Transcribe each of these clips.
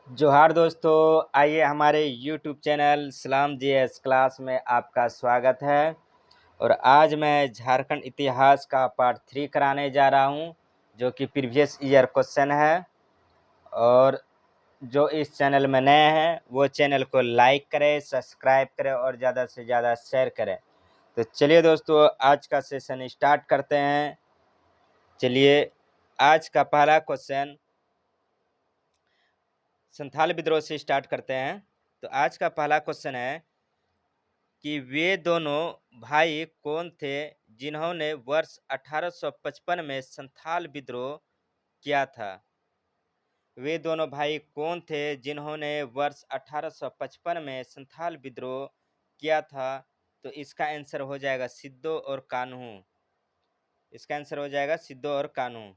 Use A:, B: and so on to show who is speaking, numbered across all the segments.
A: जोहार दोस्तों, आइए हमारे YouTube चैनल सलाम जीएस क्लास में आपका स्वागत है। और आज मैं झारखंड इतिहास का पार्ट 3 कराने जा रहा हूं, जो कि प्रीवियस ईयर क्वेश्चन है। और जो इस चैनल में नए हैं वो चैनल को लाइक करें, सब्सक्राइब करें और ज़्यादा से ज़्यादा शेयर करें। तो चलिए दोस्तों, आज का सेशन स्टार्ट करते हैं। चलिए, आज का पहला क्वेश्चन संथाल विद्रोह से स्टार्ट करते हैं। तो आज का पहला क्वेश्चन है कि वे दोनों भाई कौन थे जिन्होंने वर्ष 1855 में संथाल विद्रोह किया था। वे दोनों भाई कौन थे जिन्होंने वर्ष 1855 में संथाल विद्रोह किया था। तो इसका आंसर हो जाएगा सिद्धो और कान्हू। इसका आंसर हो जाएगा सिद्धो और कान्हू।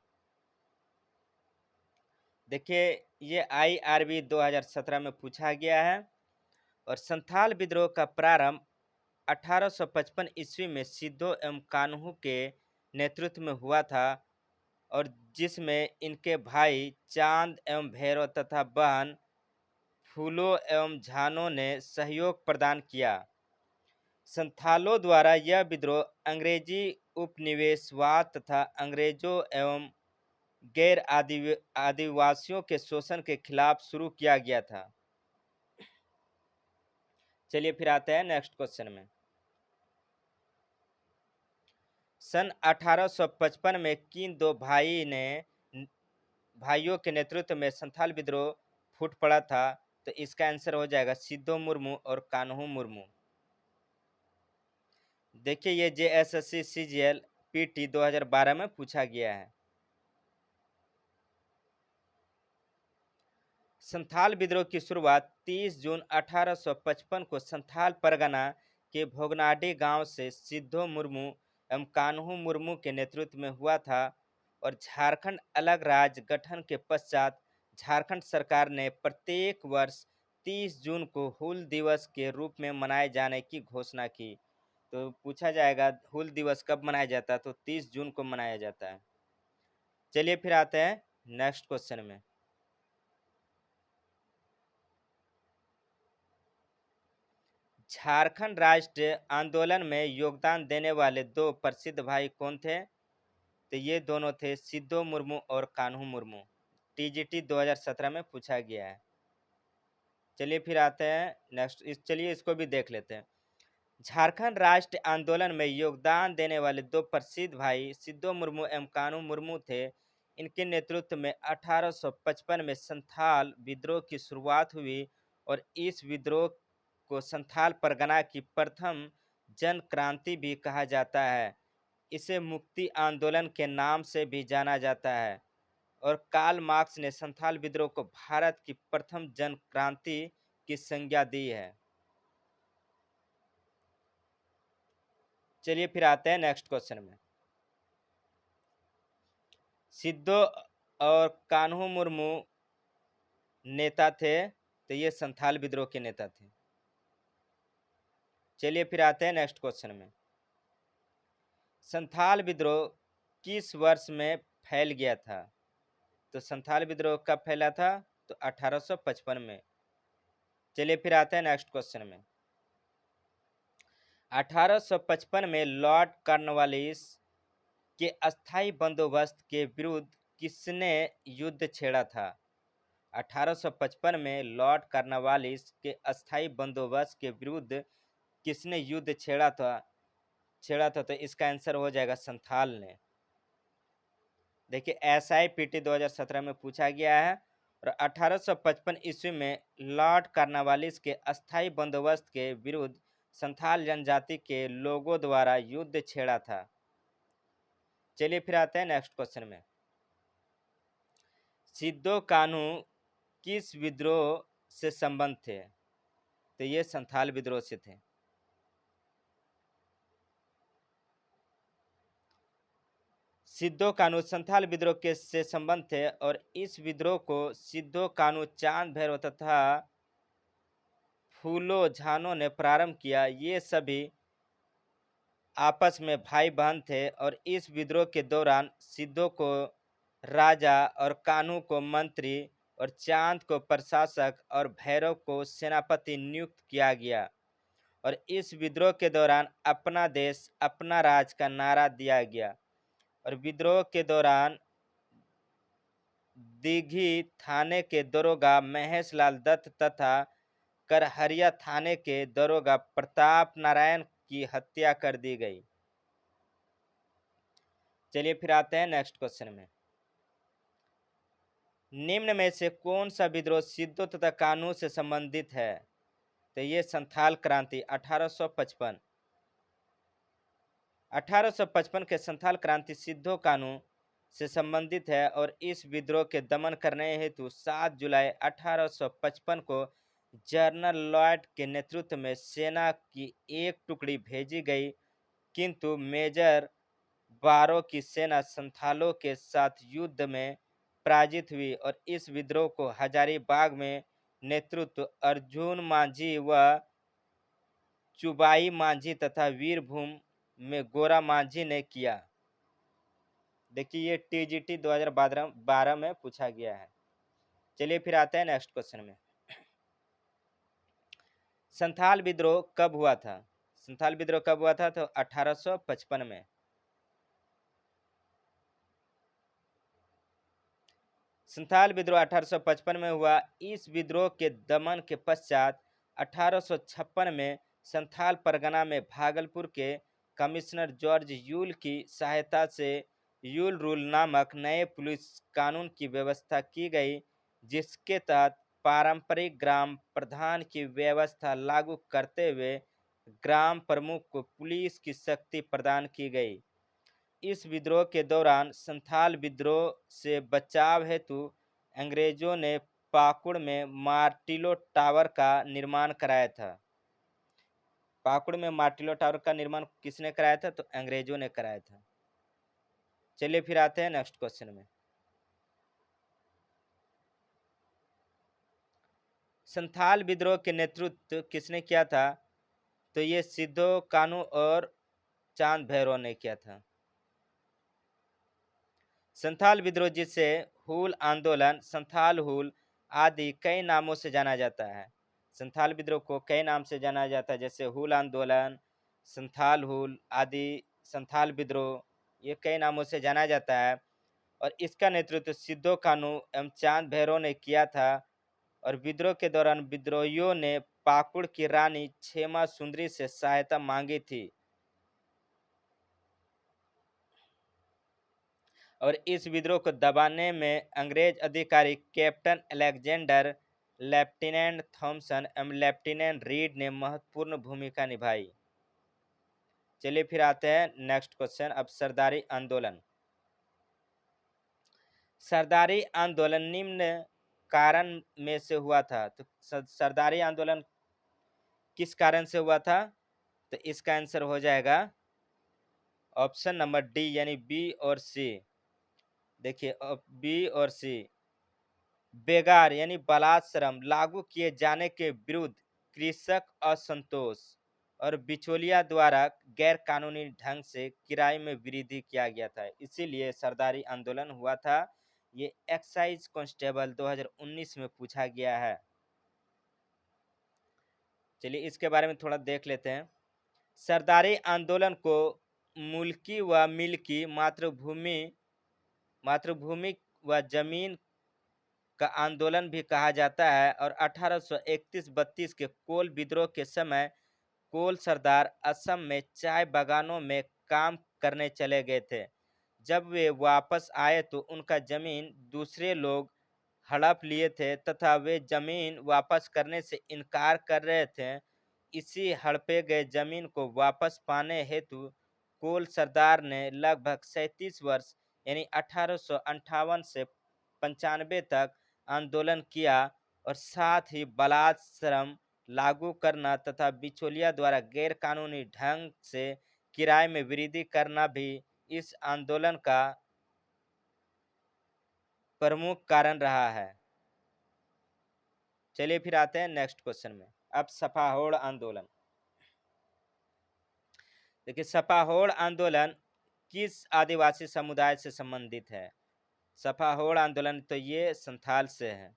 A: देखिए, ये IRB 2017 में पूछा गया है। और संथाल विद्रोह का प्रारंभ 1855 ईस्वी में सिद्धो एवं कान्हू के नेतृत्व में हुआ था, और जिसमें इनके भाई चांद एवं भैरव तथा बहन फूलो एवं झानो ने सहयोग प्रदान किया। संथालों द्वारा यह विद्रोह अंग्रेजी उपनिवेशवाद तथा अंग्रेजों एवं गैर आदिवासियों के शोषण के खिलाफ शुरू किया गया था। चलिए फिर आते हैं नेक्स्ट क्वेश्चन में। सन 1855 में किन दो भाइयों के नेतृत्व में संथाल विद्रोह फूट पड़ा था। तो इसका आंसर हो जाएगा सिद्धो मुर्मू और कान्हू मुर्मू। देखिए, ये JSSC CGL PT 2012 में पूछा गया है। संथाल विद्रोह की शुरुआत 30 जून 1855 को संथाल परगना के भोगनाडी गांव से सिद्धो मुर्मू एवं कान्हू मुर्मू के नेतृत्व में हुआ था। और झारखंड अलग राज्य गठन के पश्चात झारखंड सरकार ने प्रत्येक वर्ष 30 जून को हूल दिवस के रूप में मनाए जाने की घोषणा की। तो पूछा जाएगा हूल दिवस कब मनाया जाता है। तो 30 जून को मनाया जाता है। चलिए फिर आते हैं नेक्स्ट क्वेश्चन में। झारखंड राष्ट्र आंदोलन में योगदान देने वाले दो प्रसिद्ध भाई कौन थे। तो ये दोनों थे सिद्धो मुर्मू और कान्हू मुर्मू। TGT 2017 में पूछा गया है। चलिए फिर आते हैं नेक्स्ट। चलिए इसको भी देख लेते हैं। झारखंड राष्ट्र आंदोलन में योगदान देने वाले दो प्रसिद्ध भाई सिद्धो मुर्मू एवं कान्हू मुर्मू थे। इनके नेतृत्व में 1855 में संथाल विद्रोह की शुरुआत हुई, और इस विद्रोह को संथाल परगना की प्रथम जन क्रांति भी कहा जाता है। इसे मुक्ति आंदोलन के नाम से भी जाना जाता है। और कार्ल मार्क्स ने संथाल विद्रोह को भारत की प्रथम जन क्रांति की संज्ञा दी है। चलिए फिर आते हैं नेक्स्ट क्वेश्चन में। सिद्धो और कान्हू मुर्मू नेता थे, तो ये संथाल विद्रोह के नेता थे। चलिए फिर आते हैं नेक्स्ट क्वेश्चन में। संथाल विद्रोह किस वर्ष में फैल गया था। तो संथाल विद्रोह कब फैला था। तो 1855 में। चलिए फिर आते हैं नेक्स्ट क्वेश्चन में। 1855 में लॉर्ड कॉर्नवालिस के अस्थायी बंदोबस्त के विरुद्ध किसने युद्ध छेड़ा था। 1855 में लॉर्ड कॉर्नवालिस के अस्थायी बंदोबस्त के विरुद्ध किसने युद्ध छेड़ा था। तो इसका आंसर हो जाएगा संथाल ने। देखिए, SIPT 2017 में पूछा गया है। और 1855 ईस्वी में लॉर्ड कॉर्नवालिस के अस्थायी बंदोबस्त के विरुद्ध संथाल जनजाति के लोगों द्वारा युद्ध छेड़ा था। चलिए फिर आते हैं नेक्स्ट क्वेश्चन में। सिद्धो कान्हू किस विद्रोह से संबंध थे। तो ये संथाल विद्रोह से थे। सिद्धो कान्हू संथाल विद्रोह के से संबंध थे, और इस विद्रोह को सिद्धो कान्हू चांद भैरव तथा फूलो झानो ने प्रारंभ किया। ये सभी आपस में भाई बहन थे, और इस विद्रोह के दौरान सिद्धो को राजा और कान्हू को मंत्री और चांद को प्रशासक और भैरव को सेनापति नियुक्त किया गया। और इस विद्रोह के दौरान अपना देश अपना राज का नारा दिया गया। और विद्रोह के दौरान दीघी थाने के दरोगा महेश लाल दत्त तथा करहरिया थाने के दरोगा प्रताप नारायण की हत्या कर दी गई। चलिए फिर आते हैं नेक्स्ट क्वेश्चन में। निम्न में से कौन सा विद्रोह सिद्धों तथा कानू से संबंधित है? तो ये संथाल क्रांति 1855। 1855 के संथाल क्रांति सिद्धो कानू से संबंधित है और इस विद्रोह के दमन करने हेतु 7 जुलाई 1855 को जनरल लॉयड के नेतृत्व में सेना की एक टुकड़ी भेजी गई, किंतु मेजर बारो की सेना संथालों के साथ युद्ध में पराजित हुई और इस विद्रोह को हजारीबाग में नेतृत्व अर्जुन मांझी व चुबाई मांझी तथा वीरभूम में गोरा मांझी ने किया। देखिए ये टीजीटी 2012 में पूछा गया है। चलिए फिर आते हैं नेक्स्ट क्वेश्चन में। संथाल विद्रोह कब हुआ था? संथाल विद्रोह कब हुआ था? तो 1855 में। संथाल विद्रोह 1855 में हुआ। इस विद्रोह के दमन के पश्चात 1856 में संथाल परगना में भागलपुर के कमिश्नर जॉर्ज यूल की सहायता से यूल रूल नामक नए पुलिस कानून की व्यवस्था की गई, जिसके तहत पारंपरिक ग्राम प्रधान की व्यवस्था लागू करते हुए ग्राम प्रमुख को पुलिस की शक्ति प्रदान की गई। इस विद्रोह के दौरान संथाल विद्रोह से बचाव हेतु अंग्रेजों ने पाकुड़ में मार्टिलो टावर का निर्माण कराया था। पाकुड़ में मार्टिलो टावर का निर्माण किसने कराया था? तो अंग्रेजों ने कराया था। चलिए फिर आते हैं नेक्स्ट क्वेश्चन में। संथाल विद्रोह के नेतृत्व किसने किया था? तो ये सिद्धो कानू और चांद भैरव ने किया था। संथाल विद्रोह, जिसे हूल आंदोलन, संथाल हूल आदि कई नामों से जाना जाता है। संथाल विद्रोह को कई नाम से जाना जाता है, जैसे हूल आंदोलन, संथाल हूल आदि, संथाल विद्रोह, ये कई नामों से जाना जाता है। और इसका नेतृत्व सिद्धो कानू एवं चांद भैरव ने किया था। और विद्रोह के दौरान विद्रोहियों ने पाकुड़ की रानी क्षेमा सुंदरी से सहायता मांगी थी और इस विद्रोह को दबाने में अंग्रेज अधिकारी कैप्टन अलेक्जेंडर, लेफ्टिनेंट थॉमसन एवं लेफ्टिनेंट रीड ने महत्वपूर्ण भूमिका निभाई। चलिए फिर आते हैं नेक्स्ट क्वेश्चन। अब सरदारी आंदोलन। सरदारी आंदोलन निम्न कारण में से हुआ था। तो सरदारी आंदोलन किस कारण से हुआ था? तो इसका आंसर हो जाएगा ऑप्शन नंबर डी, यानी बी और सी। देखिए बी और सी। बेगार यानी बलात् श्रम लागू किए जाने के विरुद्ध कृषक असंतोष और बिचौलिया द्वारा गैर कानूनी ढंग से किराए में वृद्धि किया गया था, इसीलिए सरदारी आंदोलन हुआ था। ये एक्साइज कांस्टेबल 2019 में पूछा गया है। चलिए इसके बारे में थोड़ा देख लेते हैं। सरदारी आंदोलन को मुल्की व मिल्की मातृभूमि व जमीन का आंदोलन भी कहा जाता है। और 1831-32 के कोल विद्रोह के समय कोल सरदार असम में चाय बागानों में काम करने चले गए थे। जब वे वापस आए तो उनका जमीन दूसरे लोग हड़प लिए थे तथा वे जमीन वापस करने से इनकार कर रहे थे। इसी हड़पे गए जमीन को वापस पाने हेतु कोल सरदार ने लगभग 37 वर्ष यानी 1858 से 95 तक आंदोलन किया और साथ ही बलात् श्रम लागू करना तथा बिचौलिया द्वारा गैर कानूनी ढंग से किराए में वृद्धि करना भी इस आंदोलन का प्रमुख कारण रहा है। चलिए फिर आते हैं नेक्स्ट क्वेश्चन में। अब सपाहोड़ आंदोलन। देखिए सपाहोड़ आंदोलन किस आदिवासी समुदाय से संबंधित है? सपाहोड़ आंदोलन तो ये संथाल से है।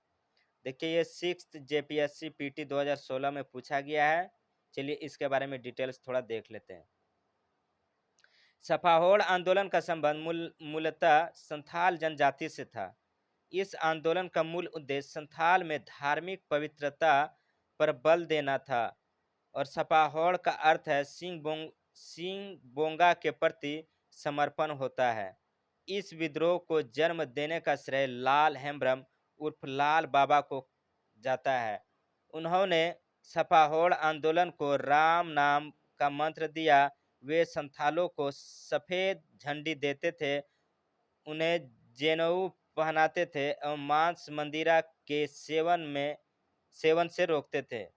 A: देखिए ये 6th JPSC PT 2016 में पूछा गया है। चलिए इसके बारे में डिटेल्स थोड़ा देख लेते हैं। सफाहोड़ आंदोलन का संबंध मूलतः संथाल जनजाति से था। इस आंदोलन का मूल उद्देश्य संथाल में धार्मिक पवित्रता पर बल देना था और सफाहोड़ का अर्थ है सिंह बोंगा के प्रति समर्पण होता है। इस विद्रोह को जन्म देने का श्रेय लाल हेम्ब्रम उर्फ लाल बाबा को जाता है। उन्होंने सफाहोड़ आंदोलन को राम नाम का मंत्र दिया। वे संथालों को सफेद झंडी देते थे, उन्हें जेनेऊ पहनाते थे और मांस मंदिरा के सेवन से रोकते थे।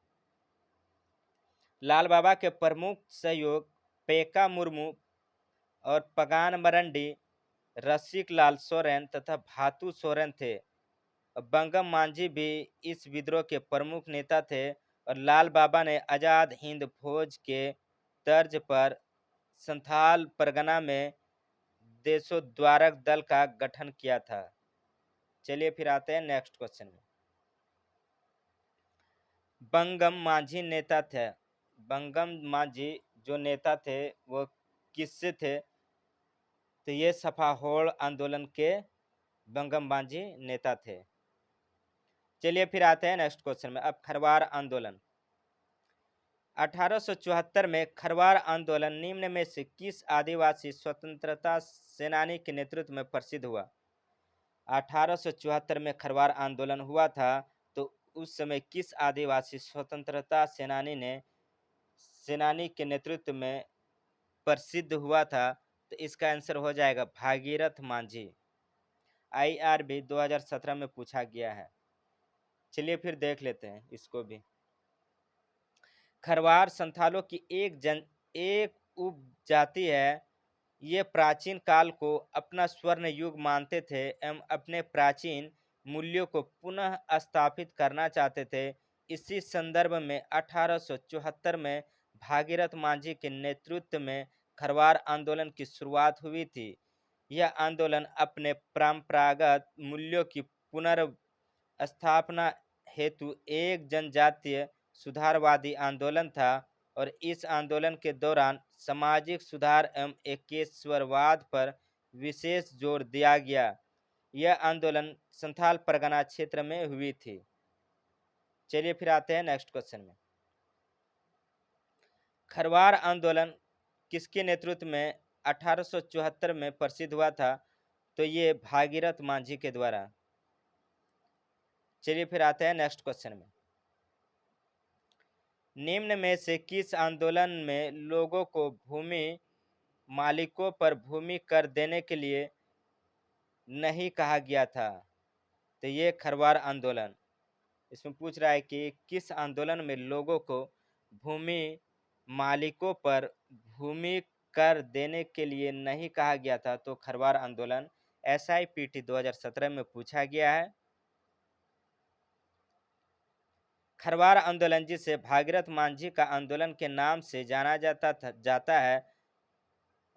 A: लाल बाबा के प्रमुख सहयोग पेका मुर्मू और पगान मरंडी, रसिक लाल सोरेन तथा भातू सोरेन थे। बंगम मांझी भी इस विद्रोह के प्रमुख नेता थे और लाल बाबा ने आज़ाद हिंद फौज के तर्ज पर संथाल परगना में देशोद्धारक दल का गठन किया था। चलिए फिर आते हैं नेक्स्ट क्वेश्चन में। बंगम मांझी नेता थे। बंगम मांझी जो नेता थे वो किससे थे? तो ये सफाहोड़ आंदोलन के बंगम मांझी नेता थे। चलिए फिर आते हैं नेक्स्ट क्वेश्चन में। अब खरवार आंदोलन। 1874 में खरवार आंदोलन निम्न में से किस आदिवासी स्वतंत्रता सेनानी के नेतृत्व में प्रसिद्ध हुआ? 1874 में खरवार आंदोलन हुआ था, तो उस समय किस आदिवासी स्वतंत्रता सेनानी के नेतृत्व में प्रसिद्ध हुआ था? तो इसका आंसर हो जाएगा भागीरथ मांझी। IRB 2017 में पूछा गया है। चलिए फिर देख लेते हैं इसको भी। खरवार संथालों की एक उपजाति है। ये प्राचीन काल को अपना स्वर्ण युग मानते थे एवं अपने प्राचीन मूल्यों को पुनः स्थापित करना चाहते थे। इसी संदर्भ में 1874 में भागीरथ मांझी के नेतृत्व में खरवार आंदोलन की शुरुआत हुई थी। यह आंदोलन अपने परंपरागत मूल्यों की पुनर्स्थापना हेतु एक जनजातीय सुधारवादी आंदोलन था और इस आंदोलन के दौरान सामाजिक सुधार एवं एकेश्वरवाद पर विशेष जोर दिया गया। यह आंदोलन संथाल परगना क्षेत्र में हुई थी। चलिए फिर आते हैं नेक्स्ट क्वेश्चन में। खरवार आंदोलन किसके नेतृत्व में 1874 में प्रसिद्ध हुआ था? तो ये भागीरथ मांझी के द्वारा। चलिए फिर आते हैं नेक्स्ट क्वेश्चन में। निम्न में से किस आंदोलन में लोगों को भूमि मालिकों पर भूमि कर देने के लिए नहीं कहा गया था? तो ये खरवार आंदोलन। इसमें पूछ रहा है कि किस आंदोलन में लोगों को भूमि मालिकों पर भूमि कर देने के लिए नहीं कहा गया था? तो खरवार आंदोलन। SIPT 2017 में पूछा गया है। खरवार आंदोलन, जिसे भागीरथ मांझी का आंदोलन के नाम से जाना जाता है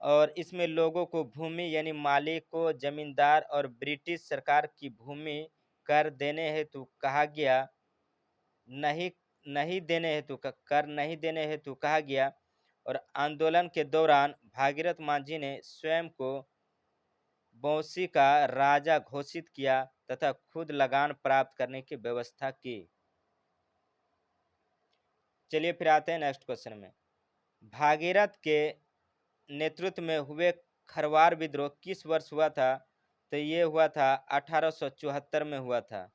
A: और इसमें लोगों को भूमि यानी मालिकों, जमींदार और ब्रिटिश सरकार की भूमि कर देने हेतु कहा गया नहीं देने हेतु कहा गया और आंदोलन के दौरान भागीरथ मांझी ने स्वयं को बौंसी का राजा घोषित किया तथा खुद लगान प्राप्त करने की व्यवस्था की। चलिए फिर आते हैं नेक्स्ट क्वेश्चन में। भागीरथ के नेतृत्व में हुए खरवार विद्रोह किस वर्ष हुआ था? तो ये हुआ था 1874 में हुआ था।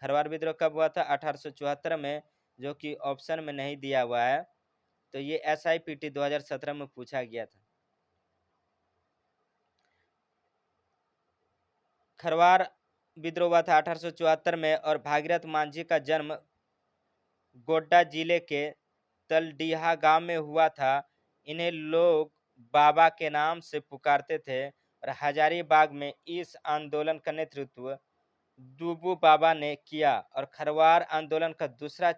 A: खरवार विद्रोह कब हुआ था? 1874 में, जो कि ऑप्शन में नहीं दिया हुआ है। तो ये SIPT 2017 में पूछा गया था। खरवार विद्रोह हुआ था 1874 में और भागीरथ मांझी का जन्म गोड्डा जिले के तलडीहा गांव में हुआ था। इन्हें लोग बाबा के नाम से पुकारते थे और हजारीबाग में इस आंदोलन का नेतृत्व दूबू बाबा ने किया और खरवार आंदोलन का दूसरा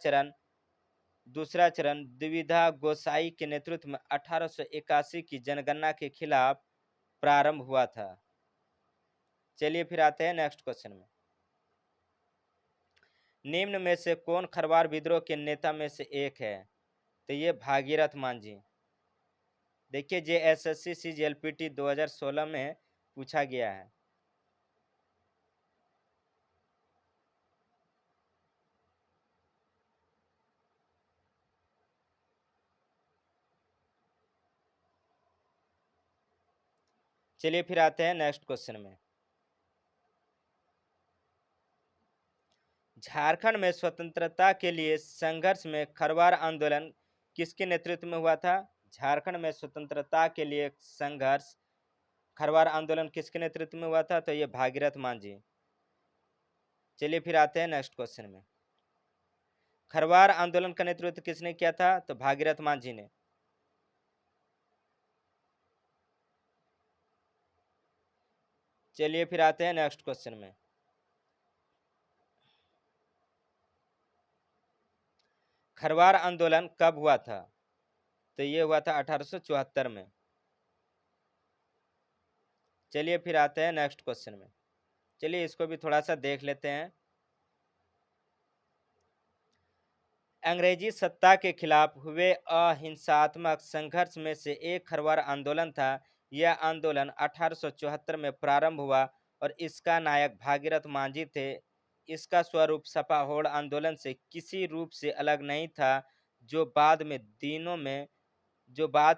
A: चरण द्विधा गोसाई के नेतृत्व में 1881 की जनगणना के खिलाफ प्रारंभ हुआ था। चलिए फिर आते हैं नेक्स्ट क्वेश्चन में। निम्न में से कौन खरवार विद्रोह के नेता में से एक है? तो ये भागीरथ मांझी। देखिए जे एसएससी सीजीएलपीटी 2016 में पूछा गया है। चलिए फिर आते हैं नेक्स्ट क्वेश्चन में। झारखंड में स्वतंत्रता के लिए संघर्ष में खरवार आंदोलन किसके नेतृत्व में हुआ था? झारखंड में स्वतंत्रता के लिए संघर्ष खरवार आंदोलन किसके नेतृत्व में हुआ था? तो ये भागीरथ मांझी। चलिए फिर आते हैं नेक्स्ट क्वेश्चन में। खरवार आंदोलन का नेतृत्व किसने किया था? तो भागीरथ मांझी ने। चलिए फिर आते हैं नेक्स्ट क्वेश्चन में। खरवार आंदोलन कब हुआ था? तो ये हुआ था 1874 में। चलिए फिर आते हैं नेक्स्ट क्वेश्चन में। चलिए इसको भी थोड़ा सा देख लेते हैं। अंग्रेजी सत्ता के खिलाफ हुए अहिंसात्मक संघर्ष में से एक खरवार आंदोलन था। यह आंदोलन 1874 में प्रारंभ हुआ और इसका नायक भागीरथ मांझी थे। इसका स्वरूप सपा होड़ आंदोलन से किसी रूप से अलग नहीं था, जो बाद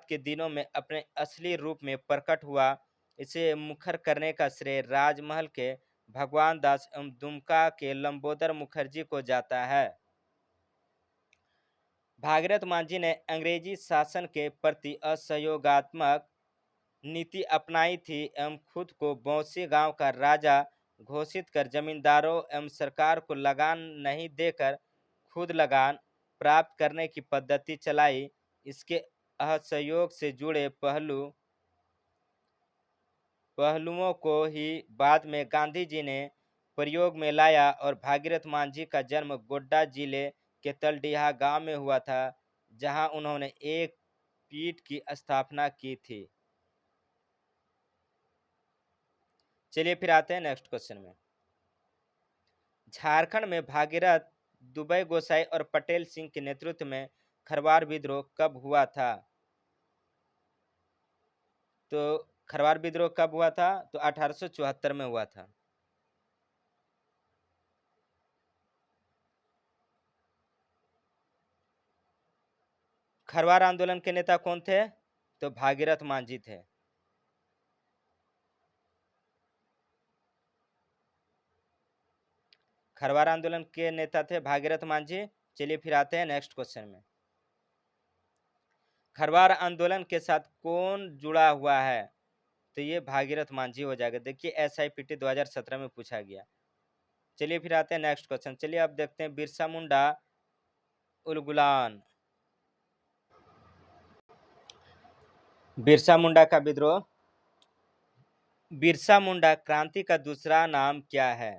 A: के दिनों में अपने असली रूप में प्रकट हुआ। इसे मुखर करने का श्रेय राजमहल के भगवान दास एवं दुमका के लंबोदर मुखर्जी को जाता है। भागीरथ मांझी ने अंग्रेजी शासन के प्रति असहयोगात्मक नीति अपनाई थी एवं खुद को बौंसी गांव का राजा घोषित कर जमींदारों एवं सरकार को लगान नहीं देकर खुद लगान प्राप्त करने की पद्धति चलाई। इसके असहयोग से जुड़े पहलुओं को ही बाद में गांधी जी ने प्रयोग में लाया और भागीरथ मांझी का जन्म गोड्डा जिले के तलडीहा गांव में हुआ था, जहां उन्होंने एक पीठ की स्थापना की थी। चलिए फिर आते हैं नेक्स्ट क्वेश्चन में। झारखंड में भागीरथ दुबई गोसाई और पटेल सिंह के नेतृत्व में खरवार विद्रोह कब हुआ था? तो खरवार विद्रोह कब हुआ था? तो 1874 में हुआ था। खरवार आंदोलन के नेता कौन थे? तो भागीरथ मांझी थे। खरवार आंदोलन के नेता थे भागीरथ मांझी। चलिए फिर आते हैं नेक्स्ट क्वेश्चन में। खरवार आंदोलन के साथ कौन जुड़ा हुआ है? तो ये भागीरथ मांझी हो जाएगा। देखिए SIPT 2017 में पूछा गया। चलिए फिर आते हैं नेक्स्ट क्वेश्चन। चलिए अब देखते हैं बिरसा मुंडा उलगुलान। बिरसा मुंडा का विद्रोह। बिरसा मुंडा क्रांति का दूसरा नाम क्या है?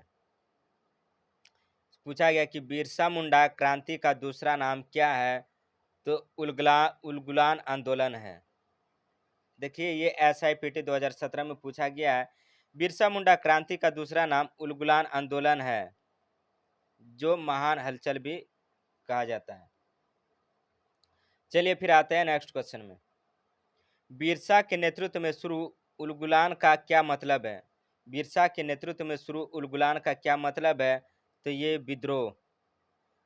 A: पूछा गया कि बिरसा मुंडा क्रांति का दूसरा नाम क्या है? तो उलगुलान आंदोलन है। देखिए ये SIPT 2017 में पूछा गया है। बिरसा मुंडा क्रांति का दूसरा नाम उलगुलान आंदोलन है, जो महान हलचल भी कहा जाता है। चलिए फिर आते हैं नेक्स्ट क्वेश्चन में। बिरसा के नेतृत्व में शुरू उलगुलान का क्या मतलब है? बिरसा के नेतृत्व में शुरू उलगुलान का क्या मतलब है? तो ये विद्रोह।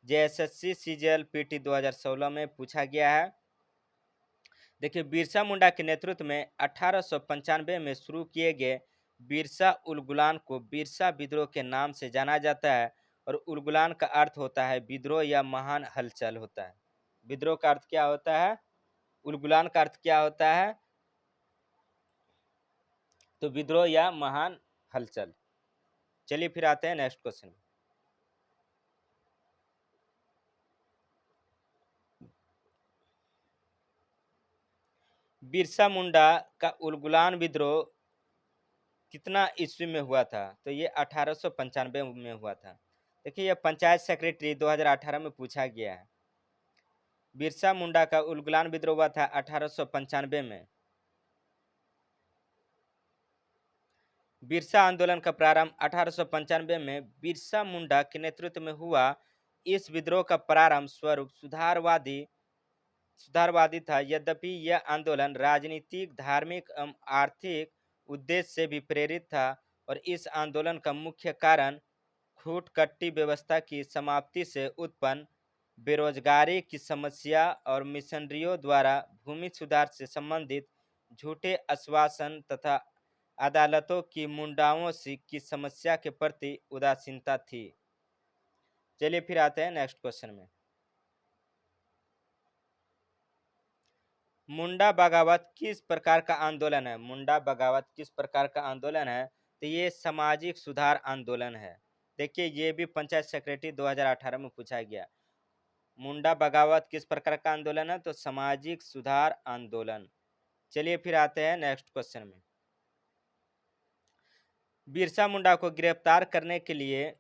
A: JSSC CGL-PT 2016 में पूछा गया है। देखिए बिरसा मुंडा के नेतृत्व में 1895 में शुरू किए गए बिरसा उलगुलान को बिरसा विद्रोह के नाम से जाना जाता है और उलगुलान का अर्थ होता है विद्रोह या महान हलचल होता है। विद्रोह का अर्थ क्या होता है? उलगुलान का अर्थ क्या होता है? तो विद्रोह या महान हलचल। चलिए फिर आते हैं नेक्स्ट क्वेश्चन। बिरसा मुंडा का उलगुलान विद्रोह कितना ईस्वी में हुआ था? तो ये 1895 में हुआ था। देखिए ये पंचायत सेक्रेटरी 2018 में पूछा गया है। बिरसा मुंडा का उलगुलान विद्रोह हुआ था 1895 में। बिरसा आंदोलन का प्रारंभ 1895 में बिरसा मुंडा के नेतृत्व में हुआ इस विद्रोह का प्रारंभ स्वरूप सुधारवादी था। यद्यपि यह आंदोलन राजनीतिक, धार्मिक एवं आर्थिक उद्देश्य से भी प्रेरित था और इस आंदोलन का मुख्य कारण खूटकट्टी व्यवस्था की समाप्ति से उत्पन्न बेरोजगारी की समस्या और मिशनरियों द्वारा भूमि सुधार से संबंधित झूठे आश्वासन तथा अदालतों की मुंडाओं की समस्या के प्रति उदासीनता थी। चलिए फिर आते हैं नेक्स्ट क्वेश्चन में। मुंडा बगावत किस प्रकार का आंदोलन है? मुंडा बगावत किस प्रकार का आंदोलन है? तो ये सामाजिक सुधार आंदोलन है। देखिए ये भी पंचायत सेक्रेटरी 2018 में पूछा गया। मुंडा बगावत किस प्रकार का आंदोलन है? तो सामाजिक सुधार आंदोलन। चलिए फिर आते हैं नेक्स्ट क्वेश्चन में। बिरसा मुंडा को गिरफ्तार करने के लिए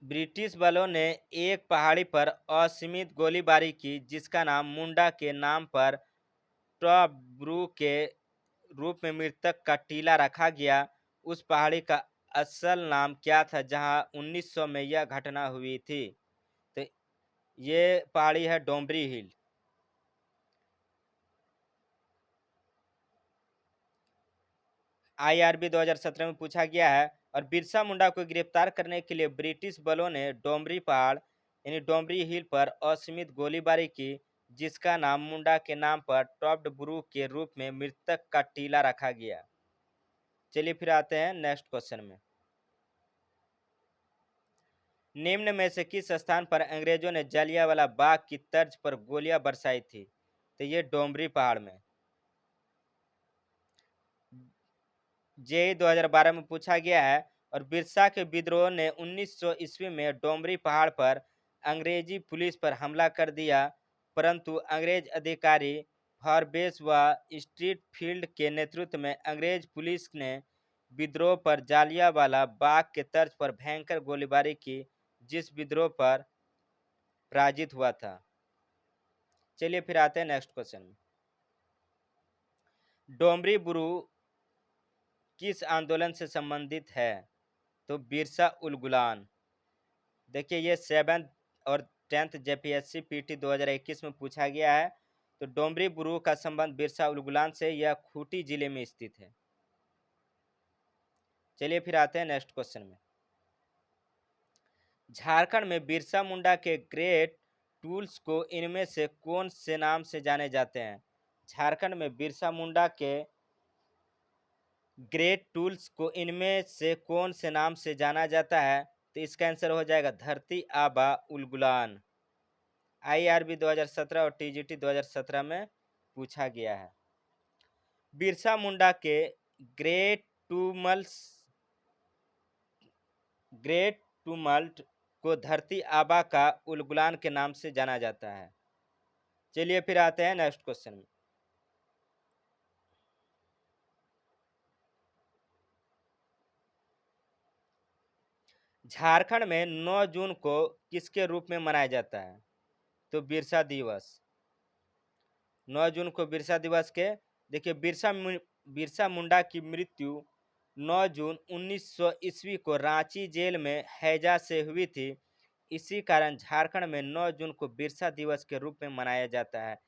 A: ब्रिटिश बलों ने एक पहाड़ी पर असीमित गोलीबारी की, जिसका नाम मुंडा के नाम पर टॉब्रू के रूप में मृतक का टीला रखा गया। उस पहाड़ी का असल नाम क्या था जहां 1900 में यह घटना हुई थी? तो ये पहाड़ी है डोमरी हिल। IRB 2017 में पूछा गया है। और बिरसा मुंडा को गिरफ्तार करने के लिए ब्रिटिश बलों ने डोमरी पहाड़ यानी डोमरी हिल पर असीमित गोलीबारी की, जिसका नाम मुंडा के नाम पर टॉप्ड ब्रू के रूप में मृतक का टीला रखा गया। चलिए फिर आते हैं नेक्स्ट क्वेश्चन में। निम्न में से किस स्थान पर अंग्रेजों ने जलियांवाला बाग की तर्ज पर गोलियां बरसाई थी? तो ये डोमरी पहाड़ में। JEE 2012 में पूछा गया है। और बिरसा के विद्रोह ने 1900 ईस्वी में डोमरी पहाड़ पर अंग्रेजी पुलिस पर हमला कर दिया, परंतु अंग्रेज अधिकारी फॉरबेस व स्ट्रीट फील्ड के नेतृत्व में अंग्रेज पुलिस ने विद्रोह पर जालियांवाला बाग के तर्ज पर भयंकर गोलीबारी की, जिस विद्रोह पर पराजित हुआ था। चलिए फिर आते हैं नेक्स्ट क्वेश्चन में। डोमरी ब्रू किस आंदोलन से संबंधित है? तो बिरसा उलगुलान। देखिए ये 7th और 10th JPSC PT 2021 में पूछा गया है। तो डोमरी ब्रू का संबंध बिरसा उलगुलान से, यह खूंटी जिले में स्थित है। चलिए फिर आते हैं नेक्स्ट क्वेश्चन में। झारखंड में बिरसा मुंडा के ग्रेट टूल्स को इनमें से कौन से नाम से जाने जाते हैं? झारखंड में बिरसा मुंडा के ग्रेट टूल्स को इनमें से कौन से नाम से जाना जाता है? तो इसका आंसर हो जाएगा धरती आबा उलगुलान। IRB 2017 और TGT 2017 में पूछा गया है। बिरसा मुंडा के ग्रेट टूमल्ट को धरती आबा का उलगुलान के नाम से जाना जाता है। चलिए फिर आते हैं नेक्स्ट क्वेश्चन में। झारखंड में 9 जून को किसके रूप में मनाया जाता है? तो बिरसा दिवस। 9 जून को बिरसा दिवस के देखिए बिरसा मुंडा की मृत्यु 9 जून 1900 ईस्वी को रांची जेल में हैजा से हुई थी। इसी कारण झारखंड में 9 जून को बिरसा दिवस के रूप में मनाया जाता है।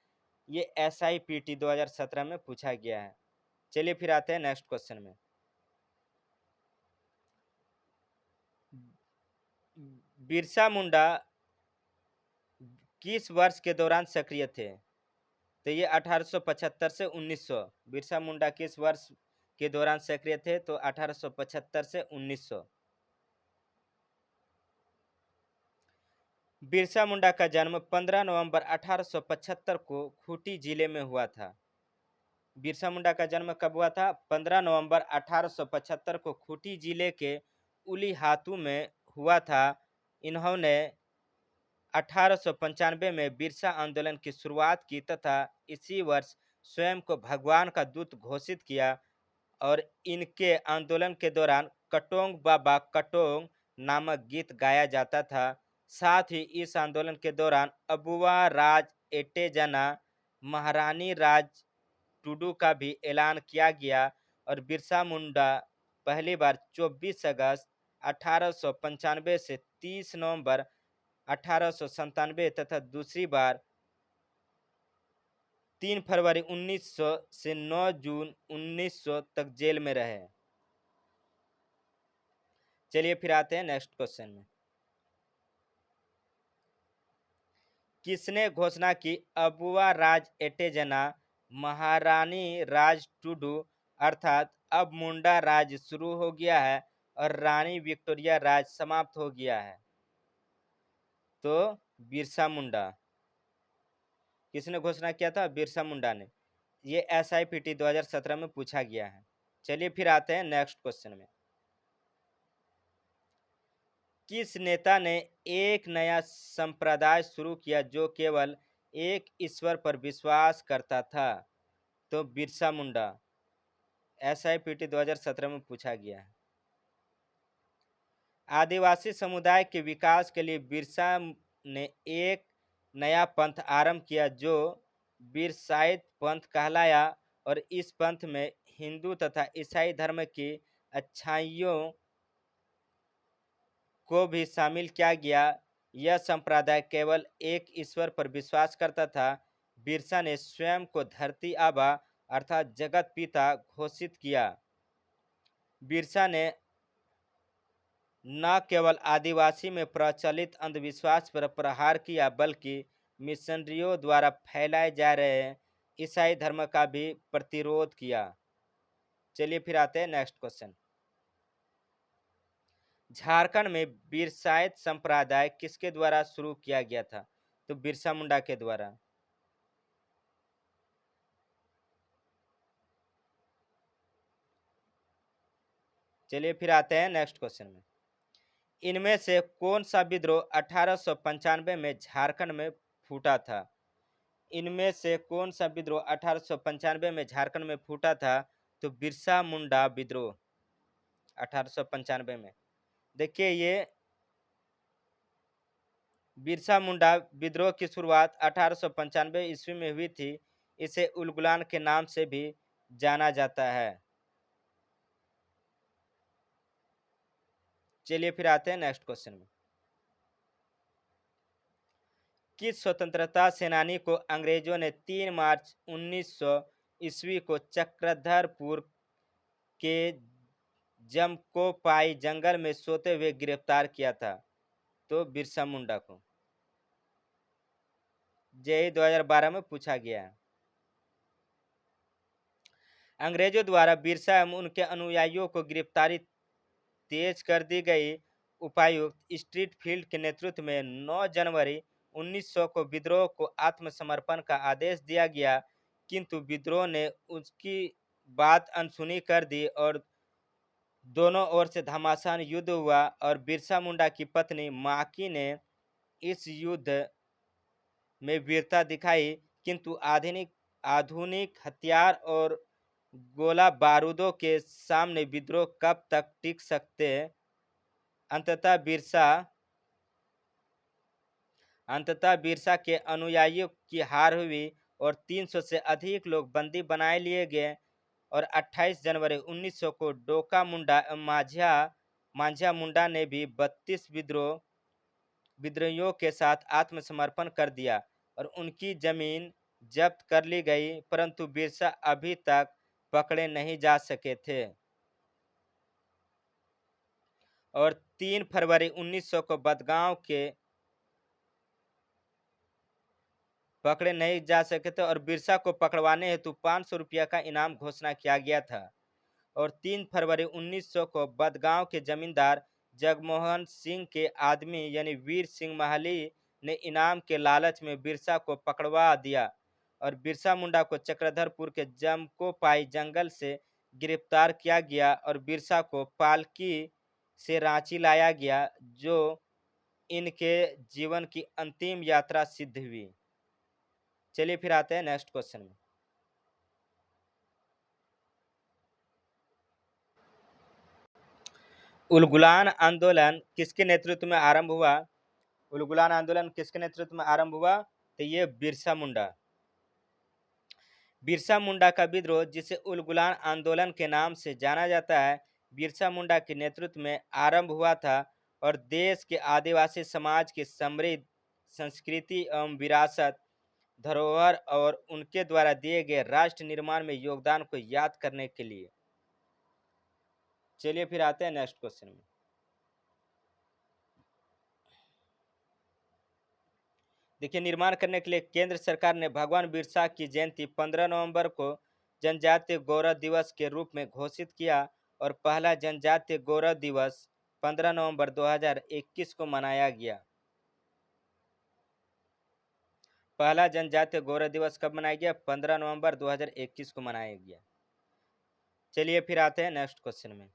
A: ये SIPT 2017 में पूछा गया है। चलिए फिर आते हैं नेक्स्ट क्वेश्चन में। बिरसा मुंडा किस वर्ष के दौरान सक्रिय थे? तो ये 1875 से 1900। बिरसा मुंडा किस वर्ष के दौरान सक्रिय थे? तो 1875 से 1900। बिरसा मुंडा का जन्म 15 नवंबर 1875 को खूंटी जिले में हुआ था। बिरसा मुंडा का जन्म कब हुआ था? 15 नवंबर 1875 को खूंटी जिले के उलीहातू में हुआ था। इन्होंने 1895 में बिरसा आंदोलन की शुरुआत की तथा इसी वर्ष स्वयं को भगवान का दूत घोषित किया। और इनके आंदोलन के दौरान कटोंग बाबा कटोंग नामक गीत गाया जाता था। साथ ही इस आंदोलन के दौरान अबुआ राज एटेजना महारानी राज टुडू का भी ऐलान किया गया। और बिरसा मुंडा पहली बार 24 अगस्त 1895 से 30 नवंबर 1897 तथा दूसरी बार 3 फरवरी 1900 से 9 जून 1900 तक जेल में रहे। चलिए फिर आते हैं नेक्स्ट क्वेश्चन में। किसने घोषणा की अबुआ राज एटेजना महारानी राज टुडू अर्थात अब मुंडा राज शुरू हो गया है और रानी विक्टोरिया राज समाप्त हो गया है? तो बिरसा मुंडा। किसने घोषणा किया था? बिरसा मुंडा ने। ये SIPT 2017 में पूछा गया है। चलिए फिर आते हैं नेक्स्ट क्वेश्चन में। किस नेता ने एक नया संप्रदाय शुरू किया जो केवल एक ईश्वर पर विश्वास करता था? तो बिरसा मुंडा। SIPT 2017 में पूछा गया है। आदिवासी समुदाय के विकास के लिए बिरसा ने एक नया पंथ आरंभ किया जो बिरसाइत पंथ कहलाया और इस पंथ में हिंदू तथा ईसाई धर्म की अच्छाइयों को भी शामिल किया गया। यह संप्रदाय केवल एक ईश्वर पर विश्वास करता था। बिरसा ने स्वयं को धरती आबा अर्थात जगत पिता घोषित किया। बिरसा ने न केवल आदिवासी में प्रचलित अंधविश्वास पर प्रहार किया बल्कि मिशनरियों द्वारा फैलाए जा रहे ईसाई धर्म का भी प्रतिरोध किया। चलिए फिर आते हैं नेक्स्ट क्वेश्चन। झारखंड में बिरसाइत संप्रदाय किसके द्वारा शुरू किया गया था? तो बिरसा मुंडा के द्वारा। चलिए फिर आते हैं नेक्स्ट क्वेश्चन में। इनमें से कौन सा विद्रोह 1895 में झारखंड में फूटा था? इनमें से कौन सा विद्रोह 1895 में झारखंड में फूटा था? तो बिरसा मुंडा विद्रोह 1895 में। देखिए ये बिरसा मुंडा विद्रोह की शुरुआत 1895 ईस्वी में हुई थी। इसे उलगुलान के नाम से भी जाना जाता है। चलिए फिर आते हैं नेक्स्ट क्वेश्चन में। किस स्वतंत्रता सेनानी को अंग्रेजों ने 3 मार्च 1900 ईस्वी को चक्रधरपुर के जमकोपाई जंगल में सोते हुए गिरफ्तार किया था? तो बिरसा मुंडा को। JEE 2012 में पूछा गया है। अंग्रेजों द्वारा बिरसा एवं उनके अनुयायियों को गिरफ्तारी तेज कर दी गई। उपायुक्त स्ट्रीट फील्ड के नेतृत्व में 9 जनवरी 1900 को विद्रोह को आत्मसमर्पण का आदेश दिया गया, किंतु विद्रोह ने उसकी बात अनसुनी कर दी और दोनों ओर से घमासान युद्ध हुआ और बिरसा मुंडा की पत्नी माकी ने इस युद्ध में वीरता दिखाई, किंतु आधुनिक हथियार और गोला बारूदों के सामने विद्रोह कब तक टिक सकते? अंततः बिरसा के अनुयायियों की हार हुई और 300 से अधिक लोग बंदी बनाए लिए गए और 28 जनवरी 1900 को डोका मुंडा मांझिया मुंडा ने भी 32 विद्रोहियों के साथ आत्मसमर्पण कर दिया और उनकी जमीन जब्त कर ली गई, परंतु बिरसा अभी तक पकड़े नहीं जा सके थे और 3 फरवरी 1900 को बदगांव के पकड़े नहीं जा सके थे और बिरसा को पकड़वाने हेतु 500 रुपया का इनाम घोषणा किया गया था और 3 फरवरी 1900 को बदगांव के जमींदार जगमोहन सिंह के आदमी यानी वीर सिंह महाली ने इनाम के लालच में बिरसा को पकड़वा दिया और बिरसा मुंडा को चक्रधरपुर के जमकोपाई जंगल से गिरफ्तार किया गया और बिरसा को पालकी से रांची लाया गया, जो इनके जीवन की अंतिम यात्रा सिद्ध हुई। चलिए फिर आते हैं नेक्स्ट क्वेश्चन में। उलगुलान आंदोलन किसके नेतृत्व में आरंभ हुआ? उलगुलान आंदोलन किसके नेतृत्व में आरंभ हुआ? तो ये बिरसा मुंडा। बिरसा मुंडा का विद्रोह जिसे उलगुलान आंदोलन के नाम से जाना जाता है, बिरसा मुंडा के नेतृत्व में आरंभ हुआ था और देश के आदिवासी समाज की समृद्ध संस्कृति एवं विरासत, धरोहर और उनके द्वारा दिए गए राष्ट्र निर्माण में योगदान को याद करने के लिए। चलिए फिर आते हैं नेक्स्ट क्वेश्चन में। देखिए, निर्माण करने के लिए केंद्र सरकार ने भगवान बिरसा की जयंती 15 नवंबर को जनजातीय गौरव दिवस के रूप में घोषित किया और पहला जनजातीय गौरव दिवस 15 नवंबर 2021 को मनाया गया। पहला जनजातीय गौरव दिवस कब मनाया गया? 15 नवंबर 2021 को मनाया गया। चलिए फिर आते हैं नेक्स्ट क्वेश्चन में।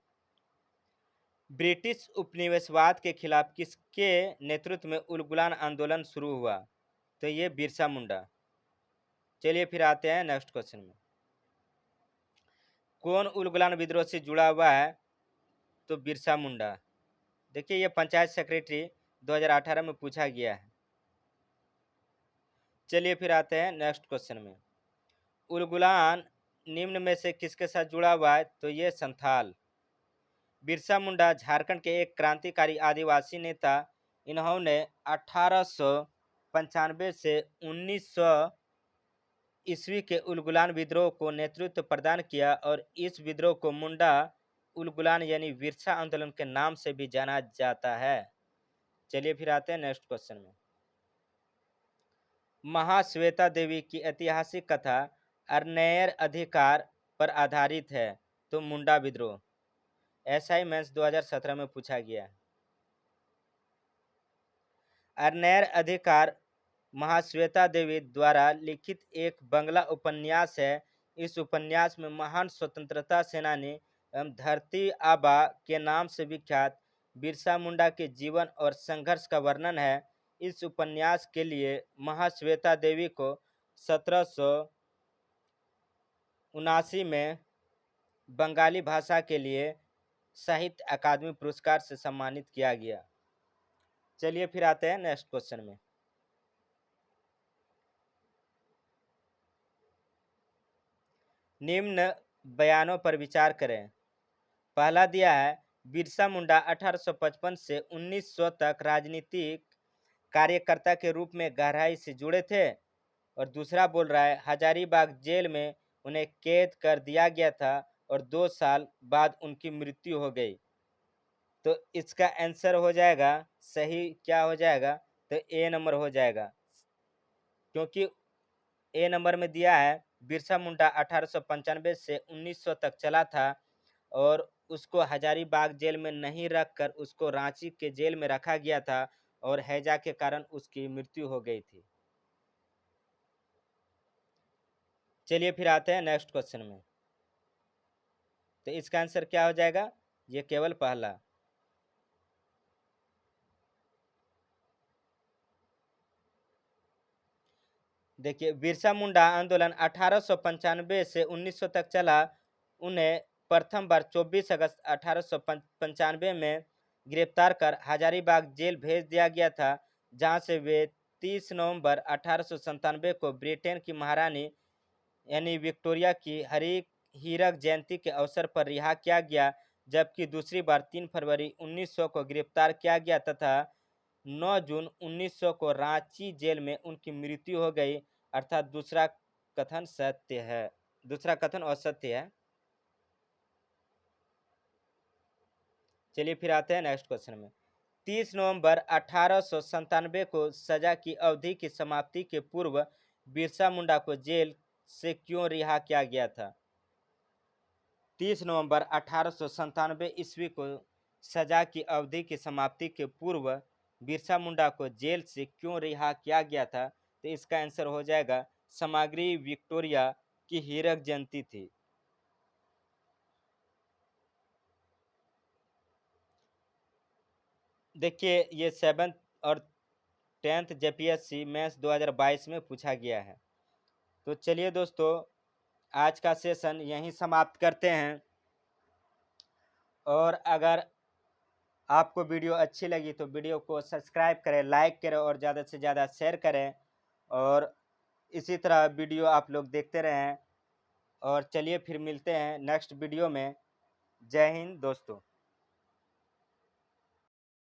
A: ब्रिटिश उपनिवेशवाद के खिलाफ किसके नेतृत्व में उलगुलान आंदोलन शुरू हुआ? तो ये बिरसा मुंडा। चलिए फिर आते हैं नेक्स्ट क्वेश्चन में। कौन उलगुलान विद्रोह से जुड़ा हुआ है? तो बिरसा मुंडा। देखिए, ये पंचायत सेक्रेटरी 2018 में पूछा गया है। चलिए फिर आते हैं नेक्स्ट क्वेश्चन में। उलगुलान निम्न में से किसके साथ जुड़ा हुआ है? तो ये संथाल। बिरसा मुंडा झारखंड के एक क्रांतिकारी आदिवासी नेता। इन्होंने 1895 से 1900 ईस्वी के उलगुलान विद्रोह को नेतृत्व प्रदान किया और इस विद्रोह को मुंडा उलगुलान यानी बिरसा आंदोलन के नाम से भी जाना जाता है। चलिए फिर आते हैं नेक्स्ट क्वेश्चन में। महाश्वेता देवी की ऐतिहासिक कथा अर्नेयर अधिकार पर आधारित है। तो मुंडा विद्रोह। SI मेंस 2017 में पूछा गया है। अर्नेयर अधिकार महाश्वेता देवी द्वारा लिखित एक बंगला उपन्यास है। इस उपन्यास में महान स्वतंत्रता सेनानी एवं धरती आबा के नाम से विख्यात बिरसा मुंडा के जीवन और संघर्ष का वर्णन है। इस उपन्यास के लिए महाश्वेता देवी को 1779 में बंगाली भाषा के लिए साहित्य अकादमी पुरस्कार से सम्मानित किया गया। चलिए फिर आते हैं नेक्स्ट क्वेश्चन में। निम्न बयानों पर विचार करें। पहला दिया है, बिरसा मुंडा 1855 से 1900 तक राजनीतिक कार्यकर्ता के रूप में गहराई से जुड़े थे। और दूसरा बोल रहा है, हजारीबाग जेल में उन्हें कैद कर दिया गया था और 2 साल बाद उनकी मृत्यु हो गई। तो इसका आंसर हो जाएगा, सही क्या हो जाएगा? तो ए नंबर हो जाएगा, क्योंकि ए नंबर में दिया है बिरसा मुंडा 1895 से 1900 तक चला था और उसको हजारीबाग जेल में नहीं रखकर उसको रांची के जेल में रखा गया था और हैजा के कारण उसकी मृत्यु हो गई थी। चलिए फिर आते हैं नेक्स्ट क्वेश्चन में। तो इसका आंसर क्या हो जाएगा? ये केवल पहला। देखिए, बिरसा मुंडा आंदोलन 1895 से 1900 तक चला। उन्हें प्रथम बार 24 अगस्त 1895 में गिरफ्तार कर हजारीबाग जेल भेज दिया गया था, जहां से वे 30 नवंबर 1897 को ब्रिटेन की महारानी यानी विक्टोरिया की हीरक जयंती के अवसर पर रिहा किया गया। जबकि दूसरी बार 3 फरवरी 1900 को गिरफ्तार किया गया तथा 9 जून 1900 को रांची जेल में उनकी मृत्यु हो गई। अर्थात दूसरा कथन सत्य है, दूसरा कथन असत्य है। चलिए फिर आते हैं नेक्स्ट क्वेश्चन में। 30 नवंबर 1897 को सजा की अवधि की समाप्ति के पूर्व बिरसा मुंडा को जेल से क्यों रिहा किया गया था? 30 नवंबर 1897 ईस्वी को सजा की अवधि की समाप्ति के पूर्व बिरसा मुंडा को जेल से क्यों रिहा किया गया था? तो इसका आंसर हो जाएगा, सामग्री विक्टोरिया की हीरक जयंती थी। देखिए, ये 7th और 10th JPSC मेंस 2022 में पूछा गया है। तो चलिए दोस्तों, आज का सेशन यहीं समाप्त करते हैं। और अगर आपको वीडियो अच्छी लगी तो वीडियो को सब्सक्राइब करें, लाइक करें और ज़्यादा से ज़्यादा शेयर करें। और इसी तरह वीडियो आप लोग देखते रहें। और चलिए फिर मिलते हैं नेक्स्ट वीडियो में। जय हिंद दोस्तों।